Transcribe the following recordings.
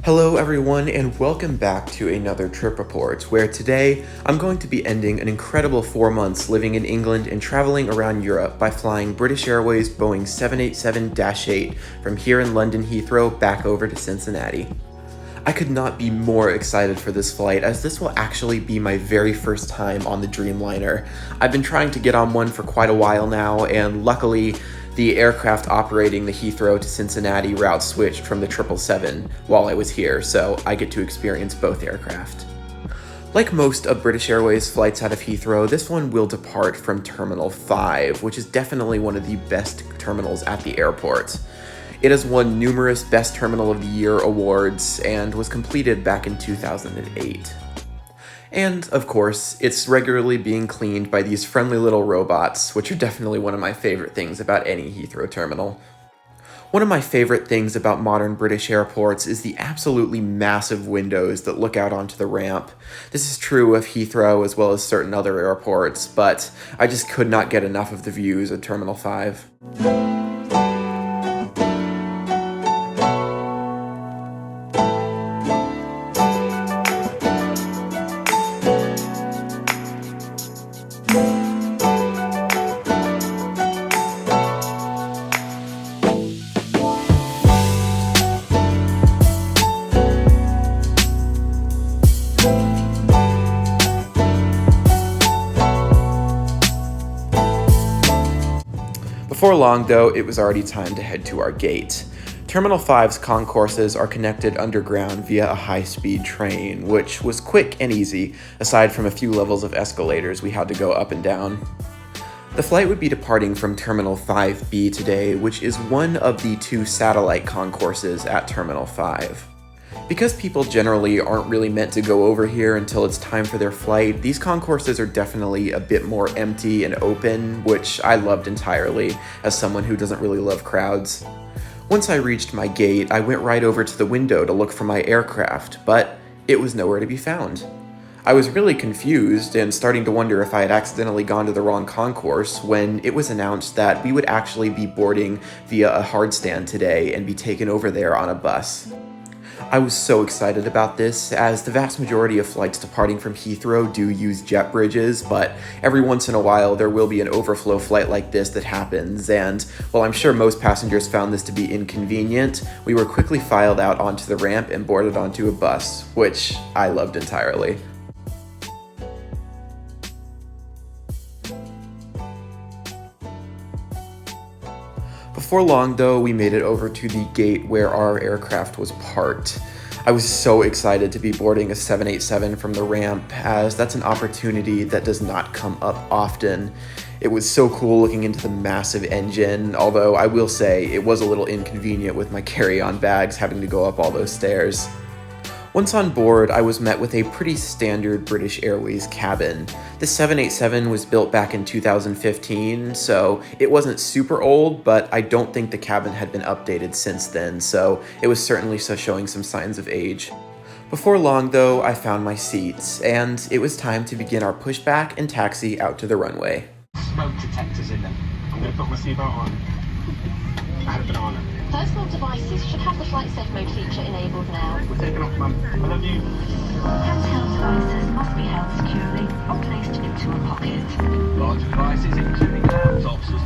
Hello everyone and welcome back to another Trip Report, where today I'm going to be ending an incredible 4 months living in England and traveling around Europe by flying British Airways Boeing 787-8 from here in London Heathrow back over to Cincinnati. I could not be more excited for this flight, as this will actually be my very first time on the Dreamliner. I've been trying to get on one for quite a while now, and luckily the aircraft operating the Heathrow to Cincinnati route switched from the 777 while I was here, so I get to experience both aircraft. Like most of British Airways flights out of Heathrow, this one will depart from Terminal 5, which is definitely one of the best terminals at the airport. It has won numerous Best Terminal of the Year awards and was completed back in 2008. And, of course, it's regularly being cleaned by these friendly little robots, which are definitely one of my favorite things about any Heathrow terminal. One of my favorite things about modern British airports is the absolutely massive windows that look out onto the ramp. This is true of Heathrow as well as certain other airports, but I just could not get enough of the views at Terminal 5. Before long, though, it was already time to head to our gate. Terminal 5's concourses are connected underground via a high-speed train, which was quick and easy, aside from a few levels of escalators we had to go up and down. The flight would be departing from Terminal 5B today, which is one of the 2 satellite concourses at Terminal 5. Because people generally aren't really meant to go over here until it's time for their flight, these concourses are definitely a bit more empty and open, which I loved entirely, as someone who doesn't really love crowds. Once I reached my gate, I went right over to the window to look for my aircraft, but it was nowhere to be found. I was really confused and starting to wonder if I had accidentally gone to the wrong concourse when it was announced that we would actually be boarding via a hardstand today and be taken over there on a bus. I was so excited about this, as the vast majority of flights departing from Heathrow do use jet bridges, but every once in a while there will be an overflow flight like this that happens, and while I'm sure most passengers found this to be inconvenient, we were quickly filed out onto the ramp and boarded onto a bus, which I loved entirely. Before long, though, we made it over to the gate where our aircraft was parked. I was so excited to be boarding a 787 from the ramp, as that's an opportunity that does not come up often. It was so cool looking into the massive engine, although I will say it was a little inconvenient with my carry-on bags having to go up all those stairs. Once on board, I was met with a pretty standard British Airways cabin. The 787 was built back in 2015, so it wasn't super old, but I don't think the cabin had been updated since then, so it was certainly showing some signs of age. Before long, though, I found my seats, and it was time to begin our pushback and taxi out to the runway. Smoke detectors in them. I'm going to put my seatbelt on. I had a banana. Personal devices should have the flight safe mode feature enabled now. We're taking off, mum. I love you. Handheld devices must be held securely or placed into a pocket. Large devices, including laptops.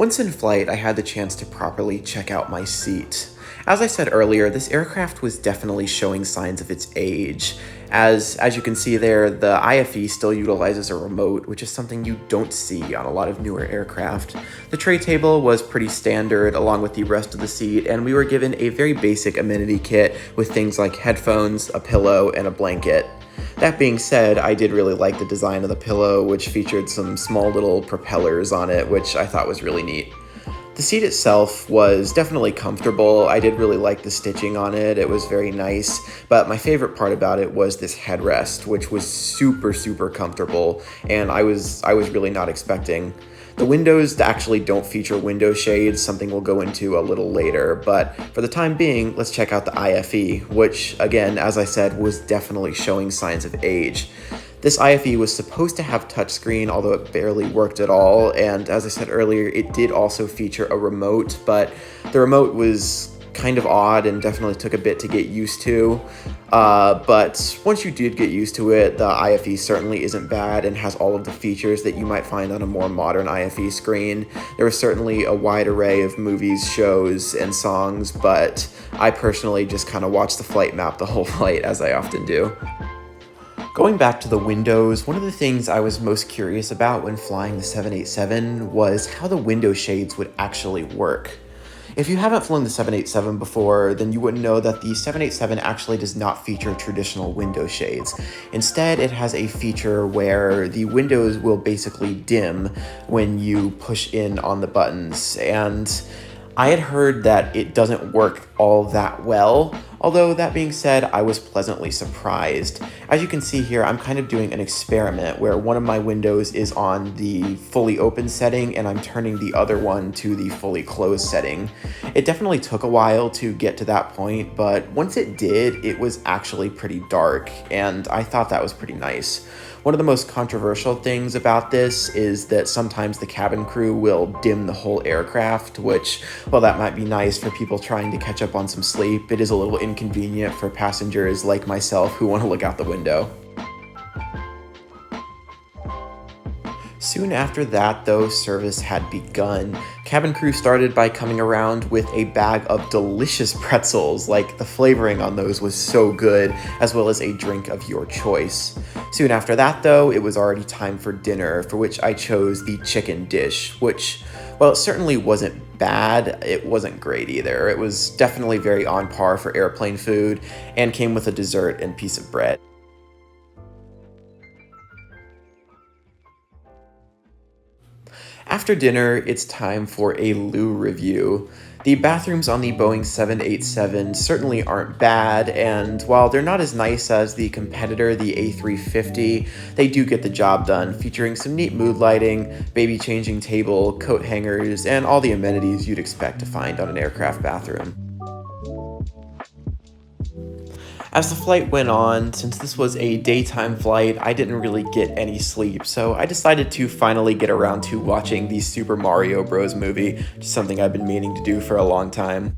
Once in flight, I had the chance to properly check out my seat. As I said earlier, this aircraft was definitely showing signs of its age. As you can see there, the IFE still utilizes a remote, which is something you don't see on a lot of newer aircraft. The tray table was pretty standard along with the rest of the seat, and we were given a very basic amenity kit with things like headphones, a pillow, and a blanket. That being said, I did really like the design of the pillow, which featured some small little propellers on it, which I thought was really neat. The seat itself was definitely comfortable. I did really like the stitching on it. It was very nice, but my favorite part about it was this headrest, which was super comfortable, and I was really not expecting. The windows actually don't feature window shades, something we'll go into a little later, but for the time being, let's check out the IFE, which again, as I said, was definitely showing signs of age. This IFE was supposed to have touchscreen, although it barely worked at all, and as I said earlier, it did also feature a remote, but the remote was kind of odd and definitely took a bit to get used to. But once you did get used to it, the IFE certainly isn't bad and has all of the features that you might find on a more modern IFE screen. There was certainly a wide array of movies, shows, and songs, but I personally just kind of watched the flight map the whole flight, as I often do. Going back to the windows, one of the things I was most curious about when flying the 787 was how the window shades would actually work. If you haven't flown the 787 before, then you wouldn't know that the 787 actually does not feature traditional window shades. Instead, it has a feature where the windows will basically dim when you push in on the buttons, and I had heard that it doesn't work all that well, although that being said, I was pleasantly surprised. As you can see here, I'm kind of doing an experiment where one of my windows is on the fully open setting and I'm turning the other one to the fully closed setting. It definitely took a while to get to that point, but once it did, it was actually pretty dark, and I thought that was pretty nice. One of the most controversial things about this is that sometimes the cabin crew will dim the whole aircraft, which, while that might be nice for people trying to catch up on some sleep, it is a little inconvenient for passengers like myself who want to look out the window. Soon after that, though, service had begun. Cabin crew started by coming around with a bag of delicious pretzels, like the flavoring on those was so good, as well as a drink of your choice. Soon after that, though, it was already time for dinner, for which I chose the chicken dish, which, well, it certainly wasn't bad, it wasn't great either. It was definitely very on par for airplane food, and came with a dessert and piece of bread. After dinner, it's time for a loo review. The bathrooms on the Boeing 787 certainly aren't bad, and while they're not as nice as the competitor, the A350, they do get the job done, featuring some neat mood lighting, baby changing table, coat hangers, and all the amenities you'd expect to find on an aircraft bathroom. As the flight went on, since this was a daytime flight, I didn't really get any sleep, so I decided to finally get around to watching the Super Mario Bros. Movie, which is something I've been meaning to do for a long time.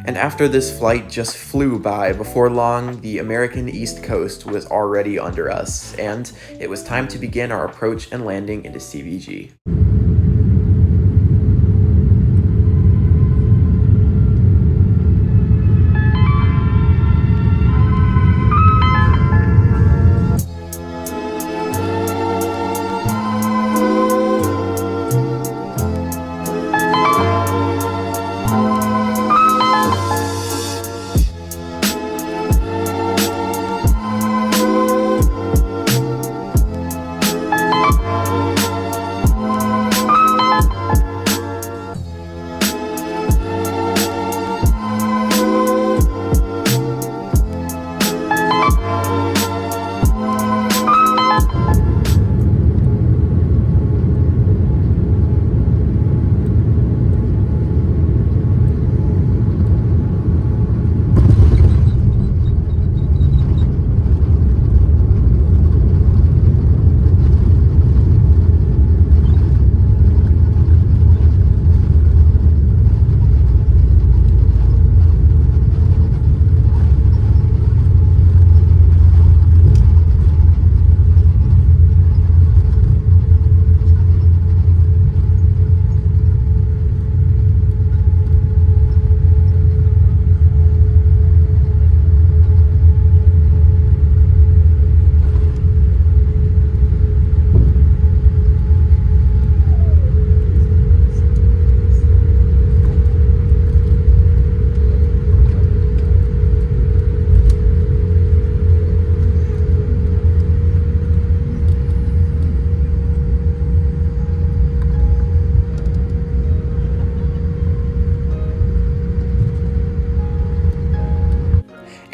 And after this flight just flew by, before long, the American East Coast was already under us, and it was time to begin our approach and landing into CVG.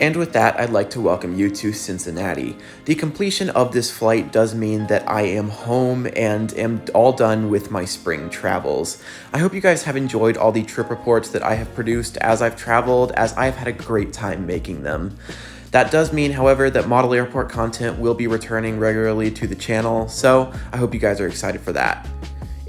And with that, I'd like to welcome you to Cincinnati. The completion of this flight does mean that I am home and am all done with my spring travels. I hope you guys have enjoyed all the trip reports that I have produced as I've traveled, as I've had a great time making them. That does mean, however, that model airport content will be returning regularly to the channel, so I hope you guys are excited for that.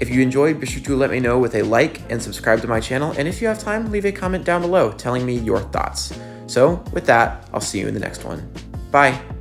If you enjoyed, be sure to let me know with a like and subscribe to my channel, and if you have time, leave a comment down below telling me your thoughts. So with that, I'll see you in the next one. Bye!